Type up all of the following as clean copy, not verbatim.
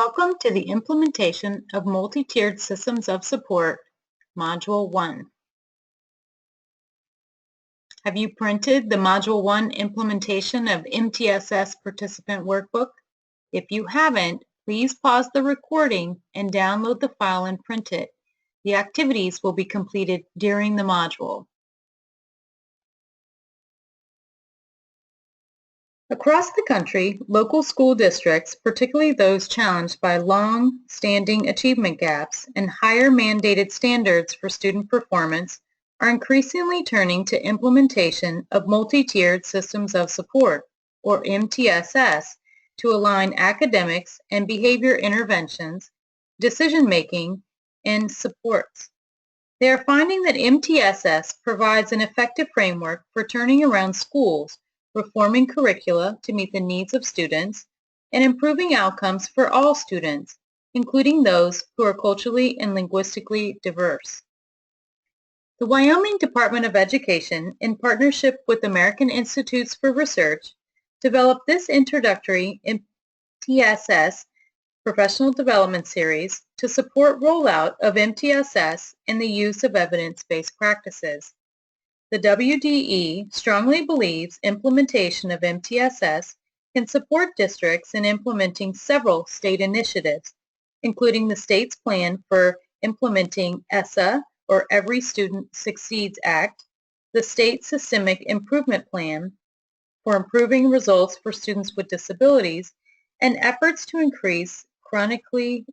Welcome to the implementation of multi-tiered systems of support, Module 1. Have you printed the Module 1 implementation of MTSS participant workbook? If you haven't, please pause the recording and download the file and print it. The activities will be completed during the module. Across the country, local school districts, particularly those challenged by long-standing achievement gaps and higher mandated standards for student performance, are increasingly turning to implementation of multi-tiered systems of support, or MTSS, to align academics and behavior interventions, decision-making, and supports. They are finding that MTSS provides an effective framework for turning around schools, reforming curricula to meet the needs of students, and improving outcomes for all students, including those who are culturally and linguistically diverse. The Wyoming Department of Education, in partnership with American Institutes for Research, developed this introductory MTSS professional development series to support rollout of MTSS and the use of evidence-based practices. The WDE strongly believes implementation of MTSS can support districts in implementing several state initiatives, including the state's plan for implementing ESSA, or Every Student Succeeds Act, the state systemic improvement plan for improving results for students with disabilities, and efforts to improve chronically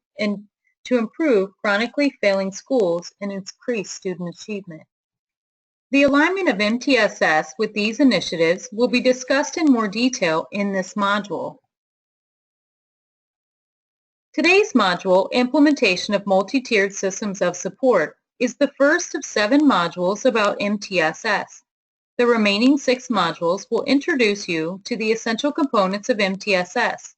failing schools and increase student achievement. The alignment of MTSS with these initiatives will be discussed in more detail in this module. Today's module, Implementation of Multi-Tiered Systems of Support, is the first of 7 modules about MTSS. The remaining 6 modules will introduce you to the essential components of MTSS.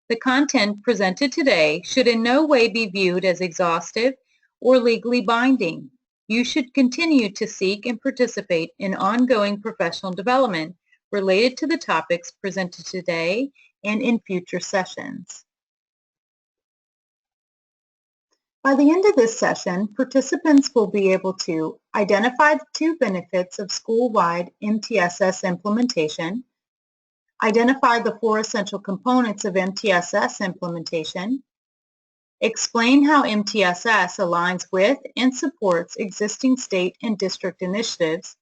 The content presented today should in no way be viewed as exhaustive or legally binding. You should continue to seek and participate in ongoing professional development related to the topics presented today and in future sessions. By the end of this session, participants will be able to identify the 2 benefits of school-wide MTSS implementation, identify the 4 essential components of MTSS implementation, explain how MTSS aligns with and supports existing state and district initiatives,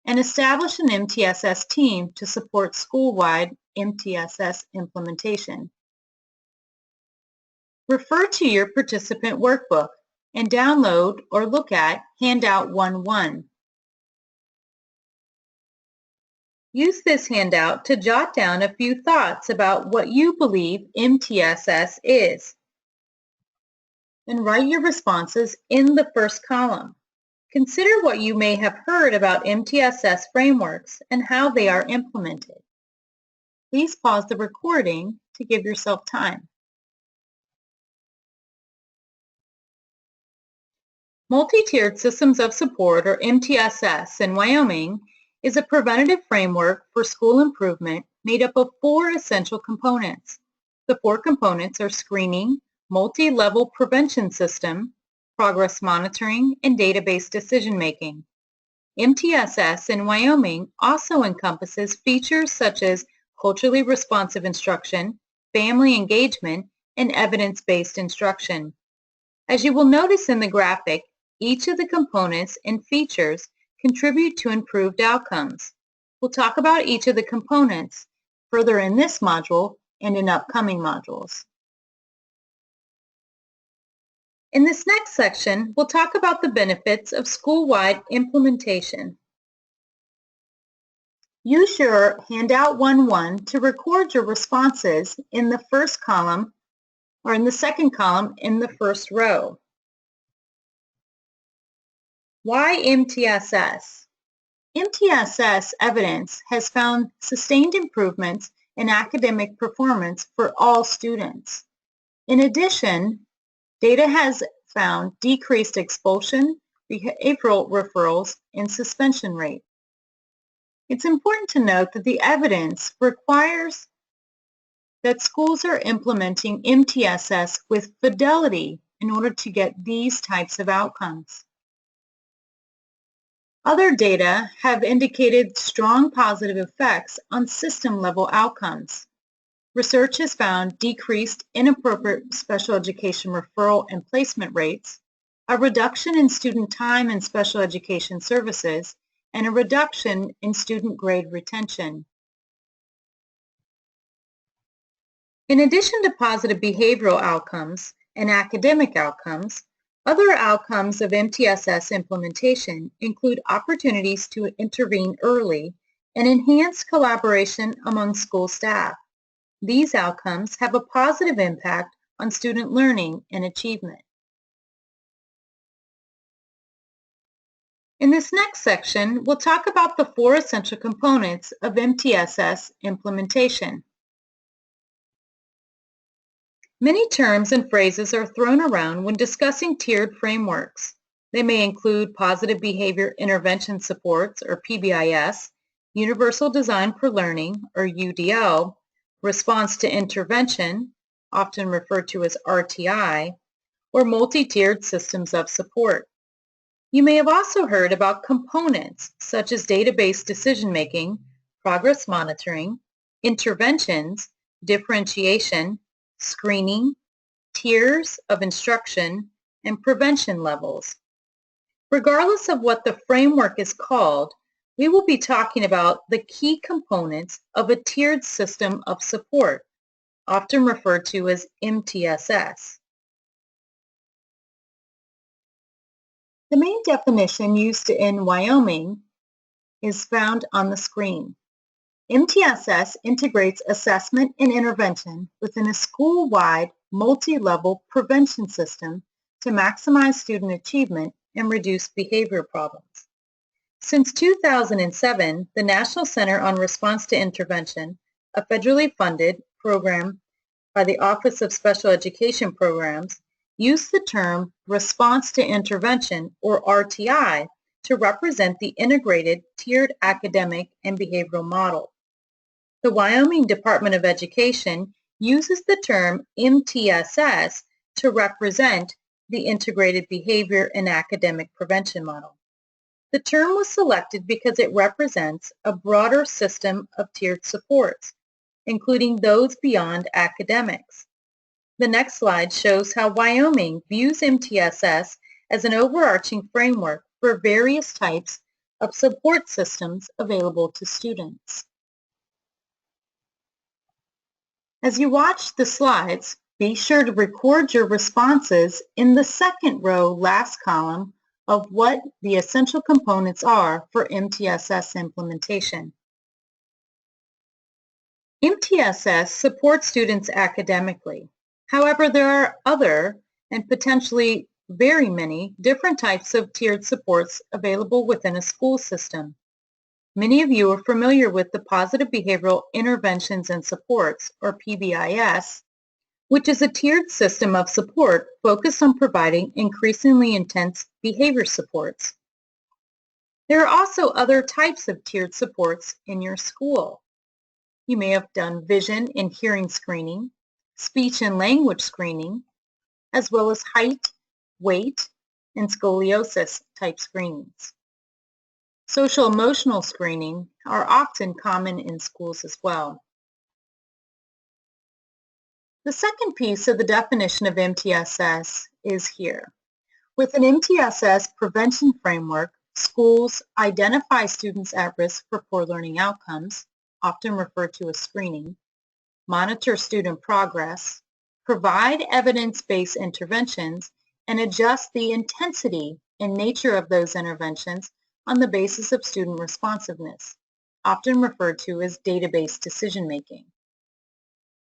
and establish an MTSS team to support school-wide MTSS implementation. Refer to your participant workbook and download or look at Handout 1.1. Use this handout to jot down a few thoughts about what you believe MTSS is, and write your responses in the first column. Consider what you may have heard about MTSS frameworks and how they are implemented. Please pause the recording to give yourself time. Multi-tiered Systems of Support, or MTSS, in Wyoming is a preventative framework for school improvement made up of 4 essential components. The 4 components are screening, multi-level prevention system, progress monitoring, and database decision-making. MTSS in Wyoming also encompasses features such as culturally responsive instruction, family engagement, and evidence-based instruction. As you will notice in the graphic, each of the components and features contribute to improved outcomes. We'll talk about each of the components further in this module and in upcoming modules. In this next section, we'll talk about the benefits of school-wide implementation. Use your Handout 1.1 to record your responses in the first column or in the second column in the first row. Why MTSS? MTSS evidence has found sustained improvements in academic performance for all students. In addition, data has found decreased expulsion, behavioral referrals, and suspension rate. It's important to note that the evidence requires that schools are implementing MTSS with Fidelity in order to get these types of outcomes. Other data have indicated strong positive effects on system-level outcomes. Research has found decreased inappropriate special education referral and placement rates, a reduction in student time in special education services, and a reduction in student grade retention. In addition to positive behavioral outcomes and academic outcomes, other outcomes of MTSS implementation include opportunities to intervene early and enhance collaboration among school staff. These outcomes have a positive impact on student learning and achievement. In this next section, we'll talk about the 4 essential components of MTSS implementation. Many terms and phrases are thrown around when discussing tiered frameworks. They may include Positive Behavior Intervention Supports, or PBIS, Universal Design for Learning, or UDL, Response to Intervention, often referred to as RTI, or multi-tiered systems of support. You may have also heard about components such as database decision-making, progress monitoring, interventions, differentiation, screening, tiers of instruction, and prevention levels. Regardless of what the framework is called, we will be talking about the key components of a tiered system of support, often referred to as MTSS. The main definition used in Wyoming is found on the screen. MTSS integrates assessment and intervention within a school-wide multi-level prevention system to maximize student achievement and reduce behavior problems. Since 2007, the National Center on Response to Intervention, a federally funded program by the Office of Special Education Programs, used the term Response to Intervention, or RTI, to represent the integrated tiered academic and behavioral model. The Wyoming Department of Education uses the term MTSS to represent the integrated behavior and academic prevention model. The term was selected because it represents a broader system of tiered supports, including those beyond academics. The next slide shows how Wyoming views MTSS as an overarching framework for various types of support systems available to students. As you watch the slides, be sure to record your responses in the second row last column of what the essential components are for MTSS implementation. MTSS supports students academically. However, there are other and potentially very many different types of tiered supports available within a school system. Many of you are familiar with the Positive Behavioral Interventions and Supports, or PBIS, which is a tiered system of support focused on providing increasingly intense behavior supports. There are also other types of tiered supports in your school. You may have done vision and hearing screening, speech and language screening, as well as height, weight, and scoliosis type screenings. Social emotional screening are often common in schools as well. The second piece of the definition of MTSS is here. With an MTSS prevention framework, schools identify students at risk for poor learning outcomes, often referred to as screening, monitor student progress, provide evidence-based interventions, and adjust the intensity and nature of those interventions on the basis of student responsiveness, often referred to as database decision-making.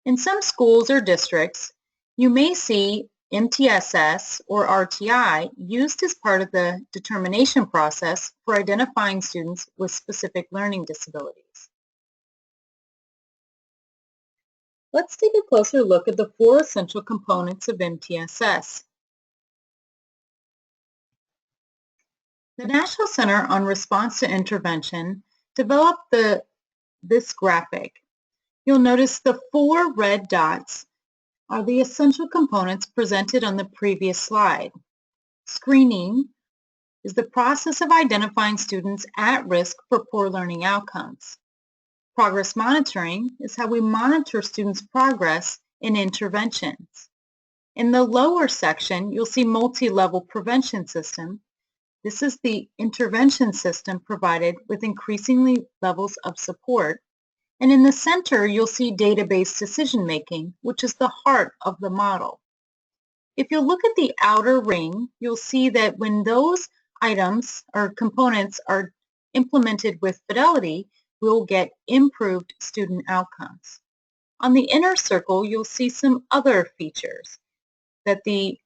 In some schools or districts, you may see MTSS or RTI used as part of the determination process for identifying students with specific learning disabilities. Let's take a closer look at the 4 essential components of MTSS. The National Center on Response to Intervention developed this graphic. You'll notice the 4 red dots are the essential components presented on the previous slide. Screening is the process of identifying students at risk for poor learning outcomes. Progress monitoring is how we monitor students' progress in interventions. In the lower section, you'll see multi-level prevention system. This is the intervention system provided with increasingly levels of support. And in the center, you'll see database decision-making, which is the heart of the model. If you look at the outer ring, you'll see that when those items or components are implemented with Fidelity, we'll get improved student outcomes. On the inner circle, you'll see some other features, that the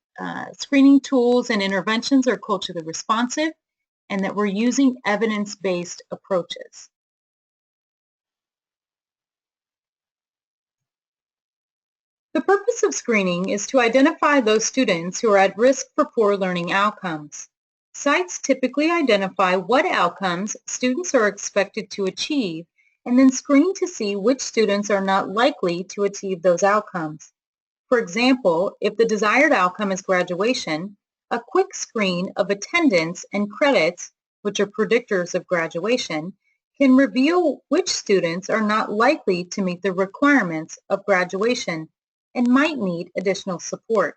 screening tools and interventions are culturally responsive and that we're using evidence-based approaches. The purpose of screening is to identify those students who are at risk for poor learning outcomes. Sites typically identify what outcomes students are expected to achieve and then screen to see which students are not likely to achieve those outcomes. For example, if the desired outcome is graduation, a quick screen of attendance and credits, which are predictors of graduation, can reveal which students are not likely to meet the requirements of graduation and might need additional support.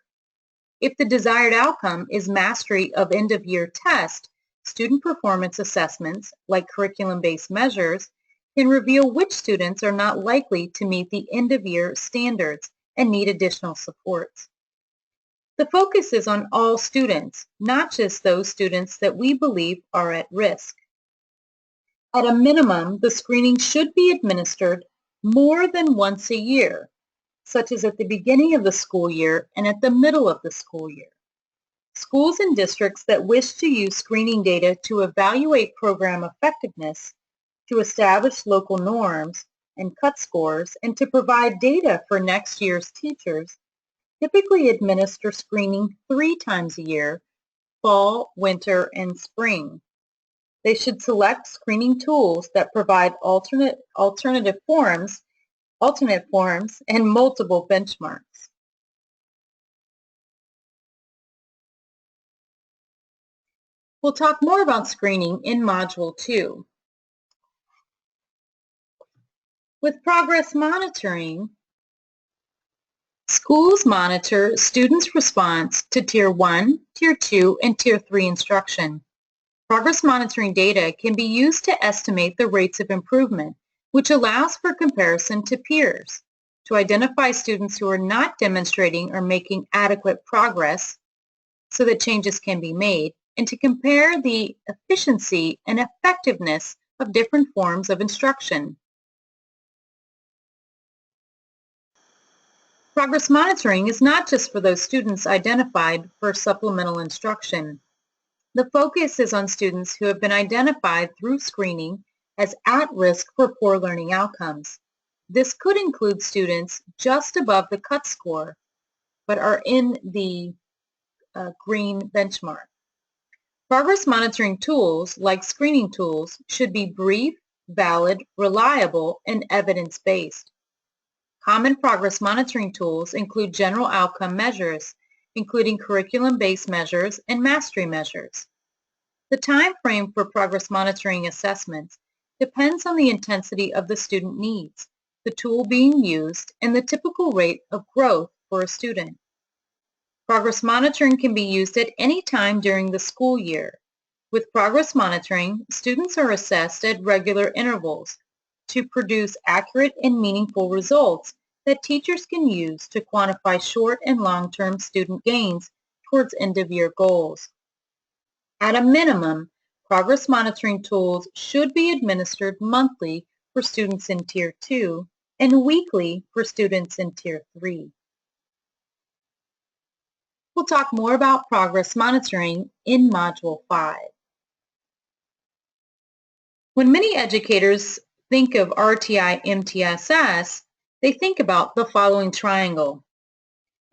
If the desired outcome is mastery of end-of-year test, student performance assessments, like curriculum-based measures, can reveal which students are not likely to meet the end-of-year standards and need additional supports. The focus is on all students, not just those students that we believe are at risk. At a minimum, the screening should be administered more than once a year, such as at the beginning of the school year and at the middle of the school year. Schools and districts that wish to use screening data to evaluate program effectiveness, to establish local norms and cut scores, and to provide data for next year's teachers, typically administer screening 3 times a year, fall, winter, and spring. They should select screening tools that provide alternate forms and multiple benchmarks. We'll talk more about screening in Module 2. With progress monitoring, schools monitor students' response to Tier 1, Tier 2, and Tier 3 instruction. Progress monitoring data can be used to estimate the rates of improvement, which allows for comparison to peers, to identify students who are not demonstrating or making adequate progress so that changes can be made, and to compare the efficiency and effectiveness of different forms of instruction. Progress monitoring is not just for those students identified for supplemental instruction. The focus is on students who have been identified through screening as at risk for poor learning outcomes. This could include students just above the cut score, but are in the green benchmark. Progress monitoring tools, like screening tools, should be brief, valid, reliable, and evidence-based. Common progress monitoring tools include general outcome measures, including curriculum-based measures and mastery measures. The time frame for progress monitoring assessments depends on the intensity of the student needs, the tool being used, and the typical rate of growth for a student. Progress monitoring can be used at any time during the school year. With progress monitoring, students are assessed at regular intervals to produce accurate and meaningful results that teachers can use to quantify short and long-term student gains towards end-of-year goals. At a minimum, progress monitoring tools should be administered monthly for students in Tier 2 and weekly for students in Tier 3. We'll talk more about progress monitoring in Module 5. When many educators think of RTI MTSS, they think about the following triangle.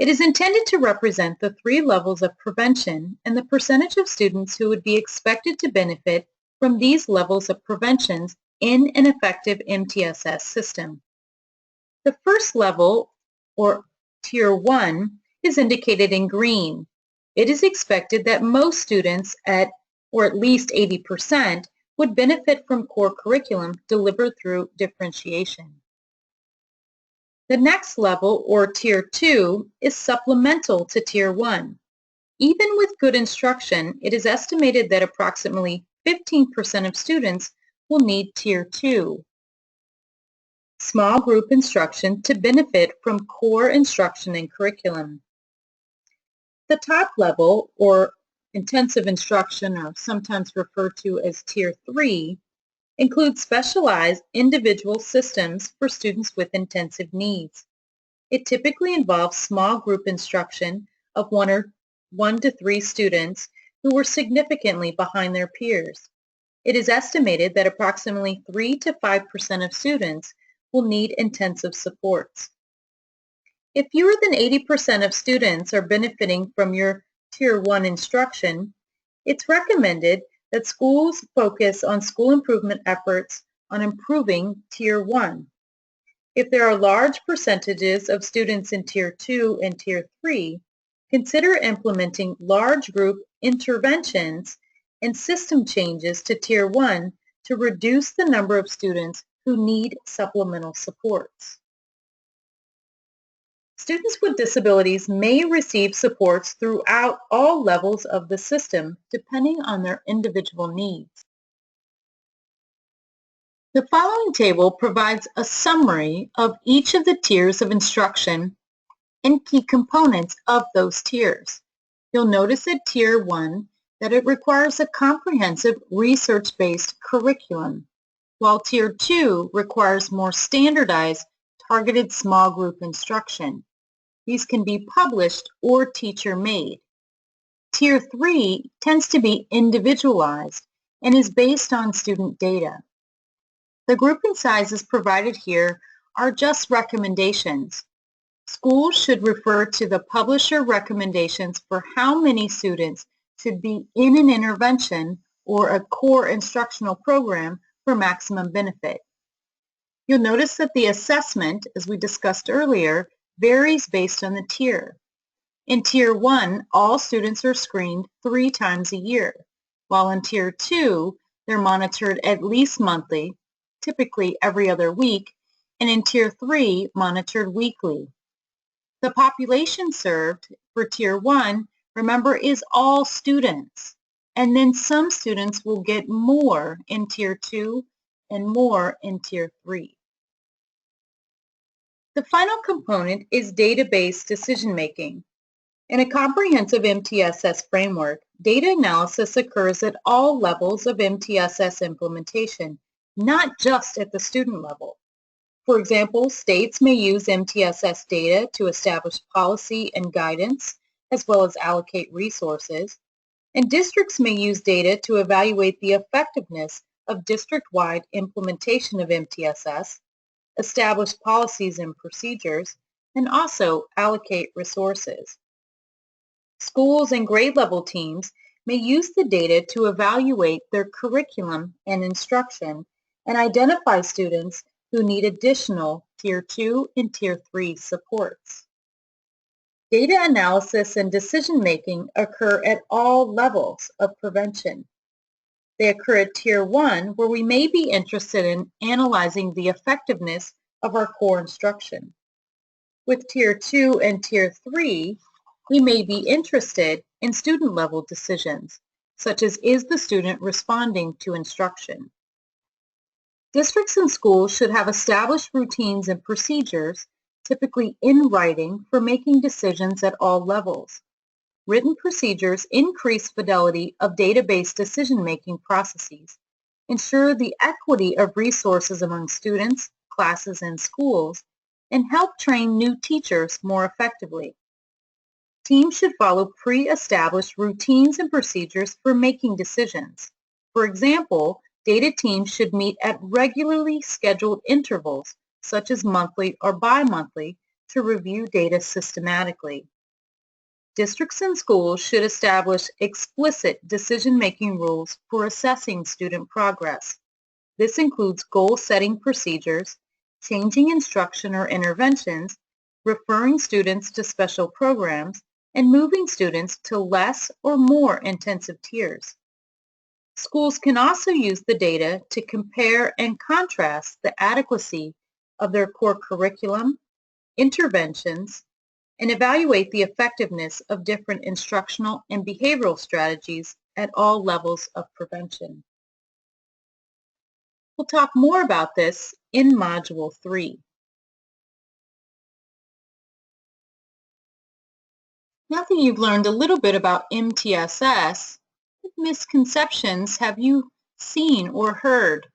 It is intended to represent the 3 levels of prevention and the percentage of students who would be expected to benefit from these levels of preventions in an effective MTSS system. The first level, or Tier 1, is indicated in green. It is expected that most students or at least 80%, would benefit from core curriculum delivered through differentiation. The next level, or Tier 2, is supplemental to Tier 1. Even with good instruction, it is estimated that approximately 15% of students will need Tier 2. Small group instruction to benefit from core instruction and curriculum. The top level, or intensive instruction, or sometimes referred to as Tier 3, includes specialized individual systems for students with intensive needs. It typically involves small group instruction of one to three students who are significantly behind their peers. It is estimated that approximately 3 to 5% of students will need intensive supports. If fewer than 80% of students are benefiting from your Tier 1 instruction, it's recommended that schools focus on school improvement efforts on improving Tier 1. If there are large percentages of students in Tier 2 and Tier 3, consider implementing large group interventions and system changes to Tier 1 to reduce the number of students who need supplemental supports. Students with disabilities may receive supports throughout all levels of the system depending on their individual needs. The following table provides a summary of each of the tiers of instruction and key components of those tiers. You'll notice at Tier 1 that it requires a comprehensive research-based curriculum, while Tier 2 requires more standardized, targeted small group instruction. These can be published or teacher-made. Tier 3 tends to be individualized and is based on student data. The grouping sizes provided here are just recommendations. Schools should refer to the publisher recommendations for how many students should be in an intervention or a core instructional program for maximum benefit. You'll notice that the assessment, as we discussed earlier, varies based on the tier. In Tier 1, all students are screened 3 times a year, while in Tier 2, they're monitored at least monthly, typically every other week, and in Tier 3, monitored weekly. The population served for Tier 1, remember, is all students, and then some students will get more in Tier 2 and more in Tier 3. The final component is data-based decision-making. In a comprehensive MTSS framework, data analysis occurs at all levels of MTSS implementation, not just at the student level. For example, states may use MTSS data to establish policy and guidance, as well as allocate resources, and districts may use data to evaluate the effectiveness of district-wide implementation of MTSS, establish policies and procedures, and also allocate resources. Schools and grade level teams may use the data to evaluate their curriculum and instruction and identify students who need additional Tier 2 and Tier 3 supports. Data analysis and decision-making occur at all levels of prevention. They occur at Tier 1, where we may be interested in analyzing the effectiveness of our core instruction. With Tier 2 and Tier 3, we may be interested in student-level decisions, such as is the student responding to instruction. Districts and schools should have established routines and procedures, typically in writing, for making decisions at all levels. Written procedures increase fidelity of data-based decision-making processes, ensure the equity of resources among students, classes, and schools, and help train new teachers more effectively. Teams should follow pre-established routines and procedures for making decisions. For example, data teams should meet at regularly scheduled intervals, such as monthly or bi-monthly, to review data systematically. Districts and schools should establish explicit decision-making rules for assessing student progress. This includes goal-setting procedures changing instruction or interventions, referring students to special programs, and moving students to less or more intensive tiers. Schools can also use the data to compare and contrast the adequacy of their core curriculum, interventions, and evaluate the effectiveness of different instructional and behavioral strategies at all levels of prevention. We'll talk more about this in Module 3. Now that you've learned a little bit about MTSS, what misconceptions have you seen or heard?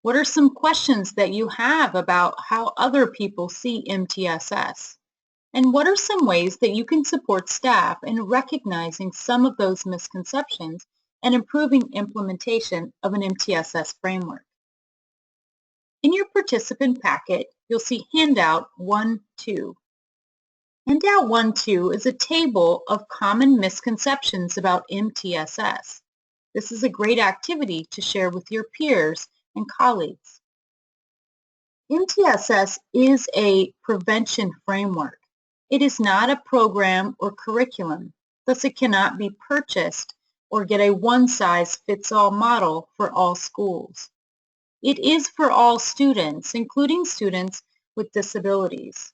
What are some questions that you have about how other people see MTSS? And what are some ways that you can support staff in recognizing some of those misconceptions and improving implementation of an MTSS framework? In your participant packet, you'll see Handout 1-2. Handout 1-2 is a table of common misconceptions about MTSS. This is a great activity to share with your peers and colleagues. MTSS is a prevention framework. It is not a program or curriculum, thus it cannot be purchased or get a one-size-fits-all model for all schools. It is for all students, including students with disabilities.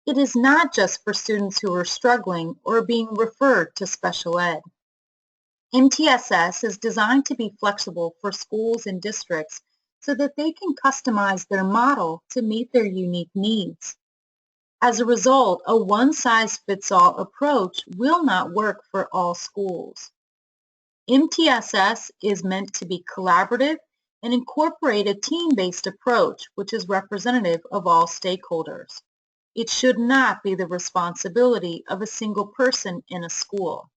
It is not just for students who are struggling or being referred to special ed. MTSS is designed to be flexible for schools and districts so that they can customize their model to meet their unique needs. As a result, a one-size-fits-all approach will not work for all schools. MTSS is meant to be collaborative and incorporate a team-based approach which is representative of all stakeholders. It should not be the responsibility of a single person in a school.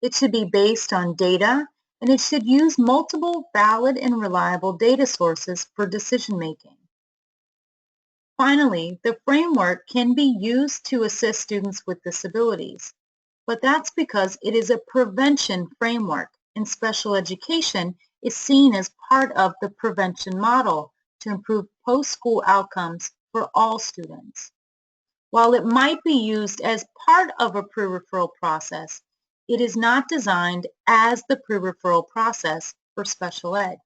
It should be based on data, and it should use multiple valid and reliable data sources for decision-making. Finally, the framework can be used to assist students with disabilities, but that's because it is a prevention framework, and special education is seen as part of the prevention model to improve post-school outcomes for all students. While it might be used as part of a pre-referral process, it is not designed as the pre-referral process for special ed.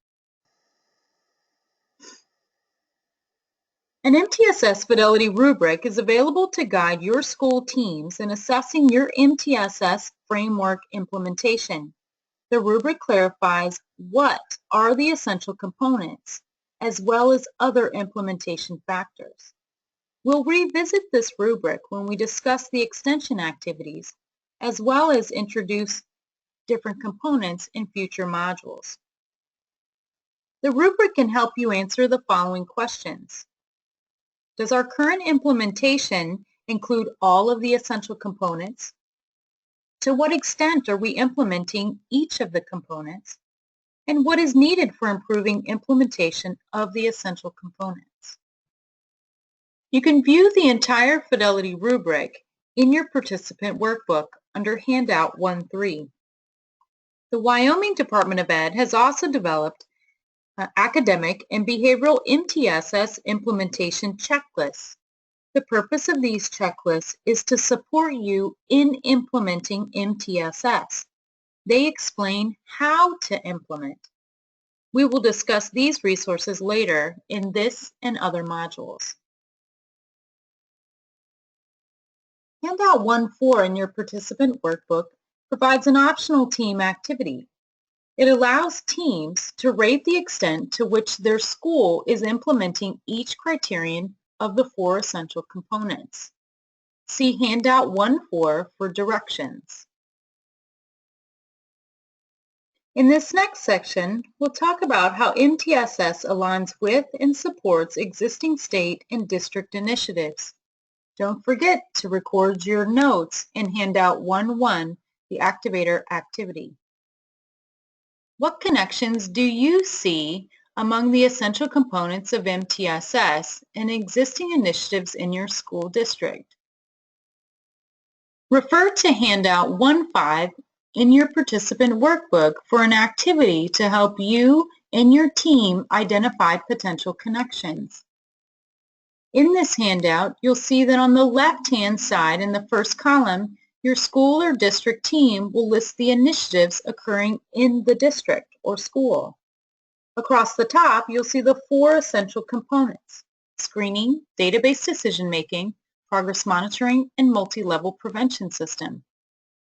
An MTSS Fidelity rubric is available to guide your school teams in assessing your MTSS framework implementation. The rubric clarifies what are the essential components, as well as other implementation factors. We'll revisit this rubric when we discuss the extension activities, as well as introduce different components in future modules. The rubric can help you answer the following questions. Does our current implementation include all of the essential components? To what extent are we implementing each of the components? And what is needed for improving implementation of the essential components? You can view the entire Fidelity rubric in your participant workbook under Handout 1-3. The Wyoming Department of Ed has also developed academic and behavioral MTSS implementation checklists. The purpose of these checklists is to support you in implementing MTSS. They explain how to implement. We will discuss these resources later in this and other modules. Handout 1-4 in your participant workbook provides an optional team activity. It allows teams to rate the extent to which their school is implementing each criterion of the 4 essential components. See Handout 1-4 for directions. In this next section, we'll talk about how MTSS aligns with and supports existing state and district initiatives. Don't forget to record your notes in Handout 1-1, the Activator Activity. What connections do you see among the essential components of MTSS and existing initiatives in your school district? Refer to Handout 1-5 in your participant workbook for an activity to help you and your team identify potential connections. In this handout, you'll see that on the left-hand side in the first column, your school or district team will list the initiatives occurring in the district or school. Across the top, you'll see the 4 essential components: screening, database decision-making, progress monitoring, and multi-level prevention system.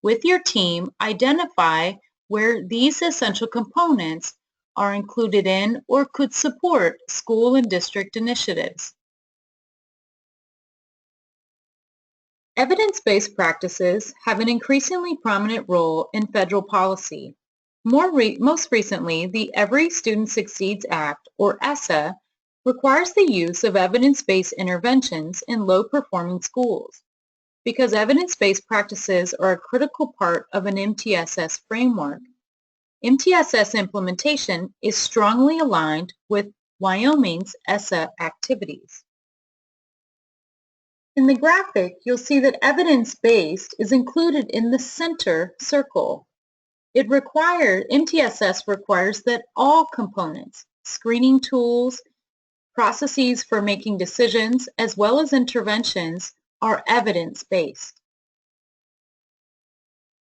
With your team, identify where these essential components are included in or could support school and district initiatives. Evidence-based practices have an increasingly prominent role in federal policy. Most recently, the Every Student Succeeds Act, or ESSA, requires the use of evidence-based interventions in low-performing schools. Because evidence-based practices are a critical part of an MTSS framework, MTSS implementation is strongly aligned with Wyoming's ESSA activities. In the graphic, you'll see that evidence-based is included in the center circle. MTSS requires that all components, screening tools, processes for making decisions, as well as interventions, are evidence-based.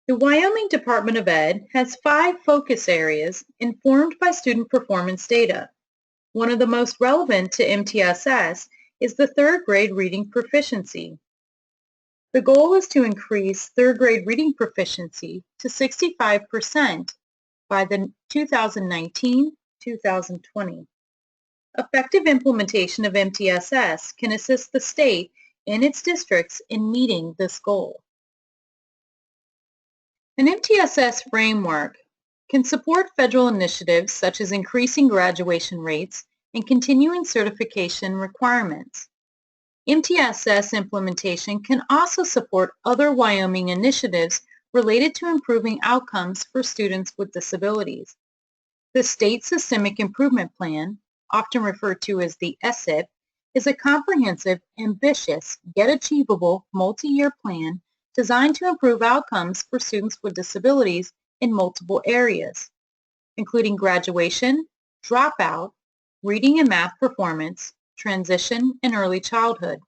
The Wyoming Department of Ed has 5 focus areas informed by student performance data. One of the most relevant to MTSS is the 3rd grade reading proficiency. The goal is to increase 3rd grade reading proficiency to 65% by the 2019-2020. Effective implementation of MTSS can assist the state and its districts in meeting this goal. An MTSS framework can support federal initiatives such as increasing graduation rates and continuing certification requirements. MTSS implementation can also support other Wyoming initiatives related to improving outcomes for students with disabilities. The State Systemic Improvement Plan, often referred to as the ESSA, is a comprehensive, ambitious, yet achievable multi-year plan designed to improve outcomes for students with disabilities in multiple areas, including graduation, dropout, reading and math performance, transition, and early childhood.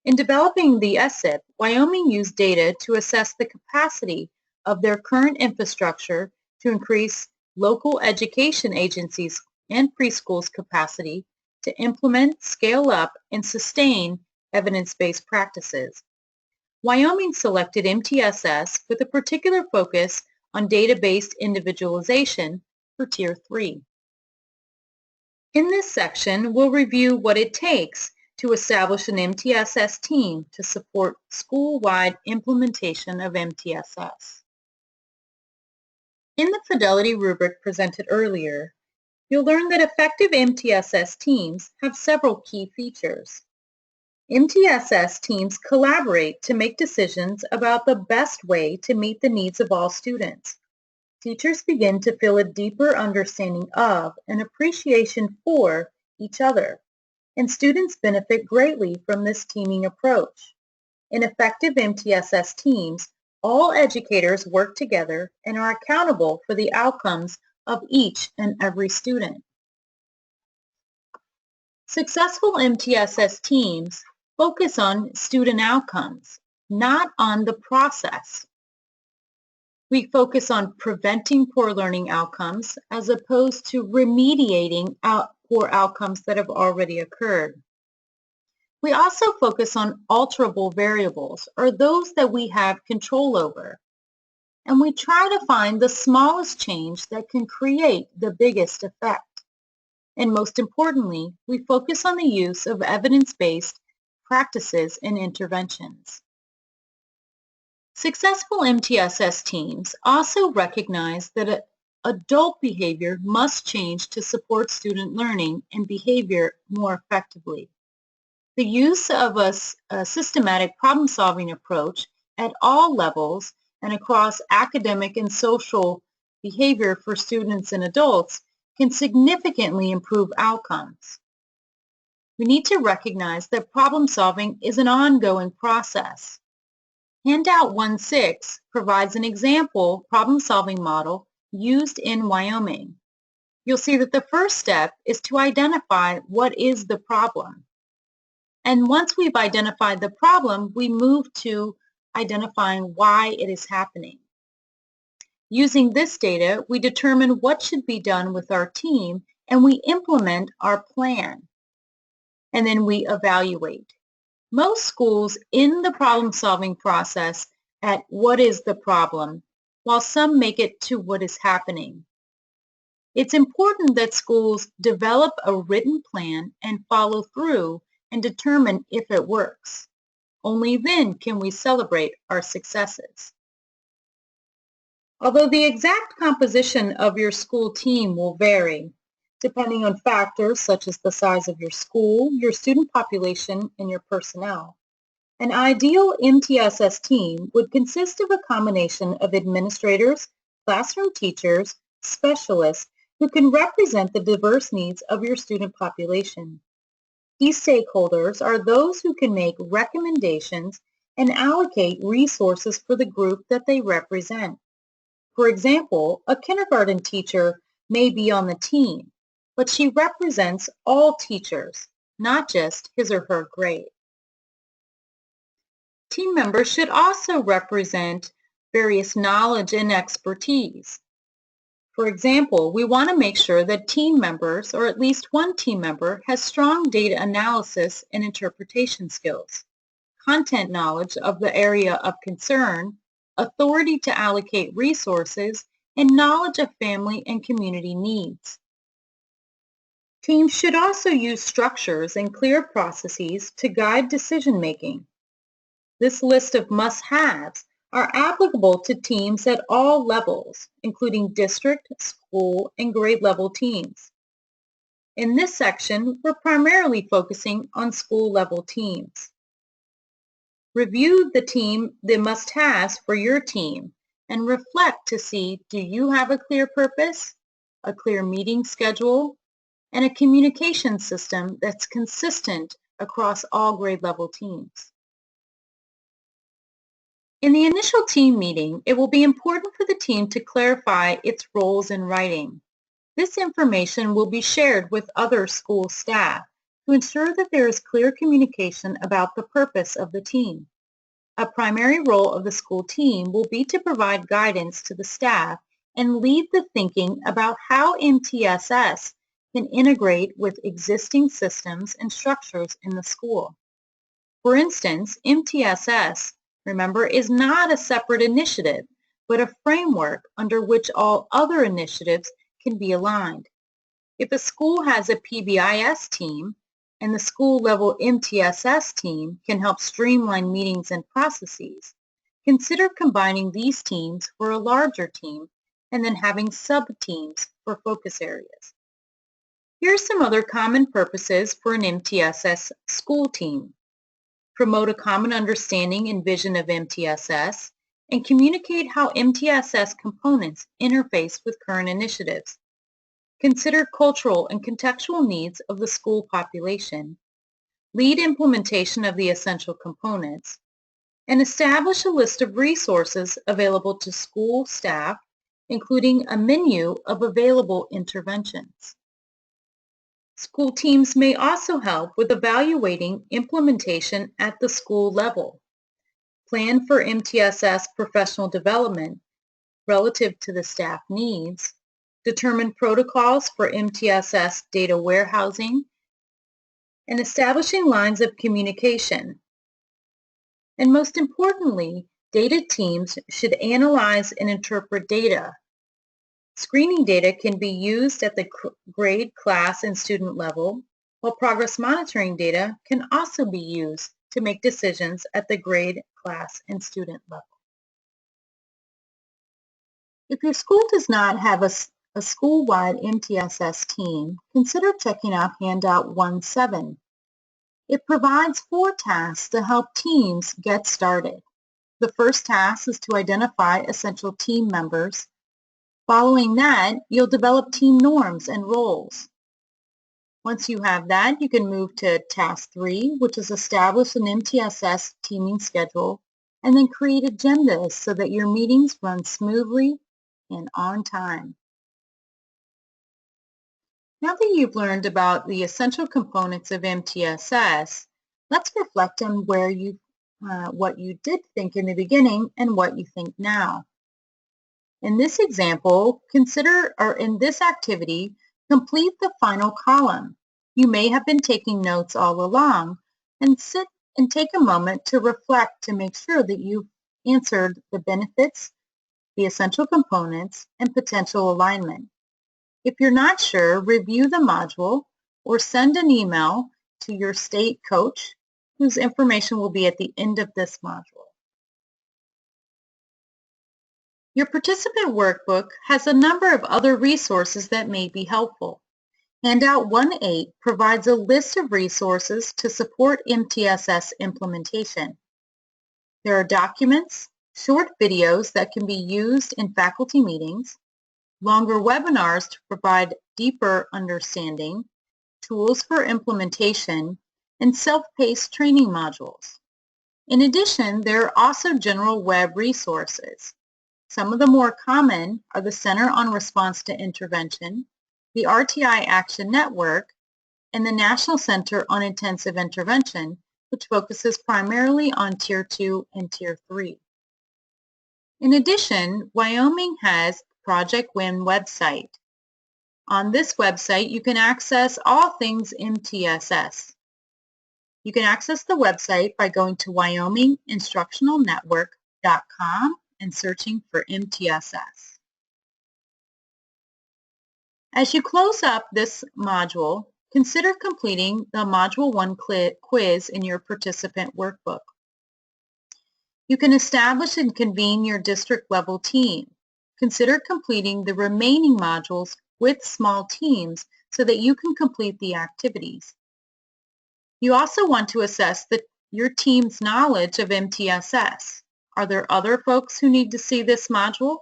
In developing the ESSA, Wyoming used data to assess the capacity of their current infrastructure to increase local education agencies and preschools' capacity to implement, scale up, and sustain evidence-based practices. Wyoming selected MTSS with a particular focus on data-based individualization for Tier 3. In this section, we'll review what it takes to establish an MTSS team to support school-wide implementation of MTSS. In the Fidelity rubric presented earlier, you'll learn that effective MTSS teams have several key features. MTSS teams collaborate to make decisions about the best way to meet the needs of all students. Teachers begin to feel a deeper understanding of and appreciation for each other, and students benefit greatly from this teaming approach. In effective MTSS teams, all educators work together and are accountable for the outcomes of each and every student. Successful MTSS teams focus on student outcomes, not on the process. We focus on preventing poor learning outcomes as opposed to remediating poor outcomes that have already occurred. We also focus on alterable variables, or those that we have control over. And we try to find the smallest change that can create the biggest effect. And most importantly, we focus on the use of evidence-based practices and interventions. Successful MTSS teams also recognize that adult behavior must change to support student learning and behavior more effectively. The use of a systematic problem-solving approach at all levels and across academic and social behavior for students and adults can significantly improve outcomes. We need to recognize that problem-solving is an ongoing process. Handout 1.6 provides an example problem-solving model used in Wyoming. you'll see that the first step is to identify what is the problem. And once we've identified the problem, we move to identifying why it is happening. Using this data, we determine what should be done with our team and we implement our plan. And then we evaluate. Most schools end the problem-solving process at what is the problem, while some make it to what is happening. It's important that schools develop a written plan and follow through and determine if it works. Only then can we celebrate our successes. Although the exact composition of your school team will vary, depending on factors such as the size of your school, your student population, and your personnel, an ideal MTSS team would consist of a combination of administrators, classroom teachers, specialists who can represent the diverse needs of your student population. Key stakeholders are those who can make recommendations and allocate resources for the group that they represent. For example, a kindergarten teacher may be on the team, but she represents all teachers, not just his or her grade. Team members should also represent various knowledge and expertise. For example, we want to make sure that team members, or at least one team member, has strong data analysis and interpretation skills, content knowledge of the area of concern, authority to allocate resources, and knowledge of family and community needs. Teams should also use structures and clear processes to guide decision-making. This list of must-haves are applicable to teams at all levels, including district, school, and grade level teams. In this section, we're primarily focusing on school level teams. Review the must-haves for your team and reflect to see, do you have a clear purpose, a clear meeting schedule, and a communication system that's consistent across all grade level teams. In the initial team meeting, it will be important for the team to clarify its roles in writing. This information will be shared with other school staff to ensure that there is clear communication about the purpose of the team. A primary role of the school team will be to provide guidance to the staff and lead the thinking about how MTSS can integrate with existing systems and structures in the school. For instance, MTSS, remember, is not a separate initiative, but a framework under which all other initiatives can be aligned. If a school has a PBIS team and the school-level MTSS team can help streamline meetings and processes, consider combining these teams for a larger team and then having sub-teams for focus areas. Here are some other common purposes for an MTSS school team. Promote a common understanding and vision of MTSS, and communicate how MTSS components interface with current initiatives. Consider cultural and contextual needs of the school population. Lead implementation of the essential components, and establish a list of resources available to school staff, including a menu of available interventions. School teams may also help with evaluating implementation at the school level. Plan for MTSS professional development relative to the staff needs. Determine protocols for MTSS data warehousing, and establishing lines of communication. And most importantly, data teams should analyze and interpret data. Screening data can be used at the grade, class, and student level, while progress monitoring data can also be used to make decisions at the grade, class, and student level. If your school does not have a school-wide MTSS team, consider checking out Handout 1.7. It provides 4 tasks to help teams get started. The first task is to identify essential team members. Following that, you'll develop team norms and roles. Once you have that, you can move to Task 3, which is establish an MTSS teaming schedule, and then create agendas so that your meetings run smoothly and on time. Now that you've learned about the essential components of MTSS, let's reflect on what you did think in the beginning and what you think now. In this example, in this activity, complete the final column. You may have been taking notes all along, and sit and take a moment to reflect to make sure that you've answered the benefits, the essential components, and potential alignment. If you're not sure, review the module or send an email to your state coach, whose information will be at the end of this module. Your participant workbook has a number of other resources that may be helpful. Handout 1.8 provides a list of resources to support MTSS implementation. There are documents, short videos that can be used in faculty meetings, longer webinars to provide deeper understanding, tools for implementation, and self-paced training modules. In addition, there are also general web resources. Some of the more common are the Center on Response to Intervention, the RTI Action Network, and the National Center on Intensive Intervention, which focuses primarily on Tier 2 and Tier 3. In addition, Wyoming has Project WIN website. On this website, you can access all things MTSS. You can access the website by going to wyominginstructionalnetwork.com and searching for MTSS. As you close up this module, consider completing the Module 1 quiz in your participant workbook. You can establish and convene your district-level team. Consider completing the remaining modules with small teams so that you can complete the activities. You also want to assess your team's knowledge of MTSS. Are there other folks who need to see this module?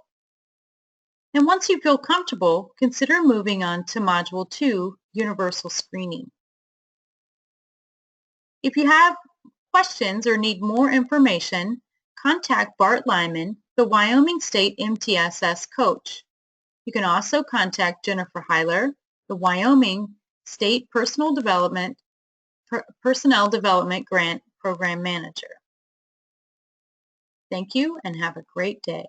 And once you feel comfortable, consider moving on to Module 2, Universal Screening. If you have questions or need more information, contact Bart Lyman, the Wyoming State MTSS coach. You can also contact Jennifer Heiler, the Wyoming State Personnel Development Grant Program Manager. Thank you and have a great day.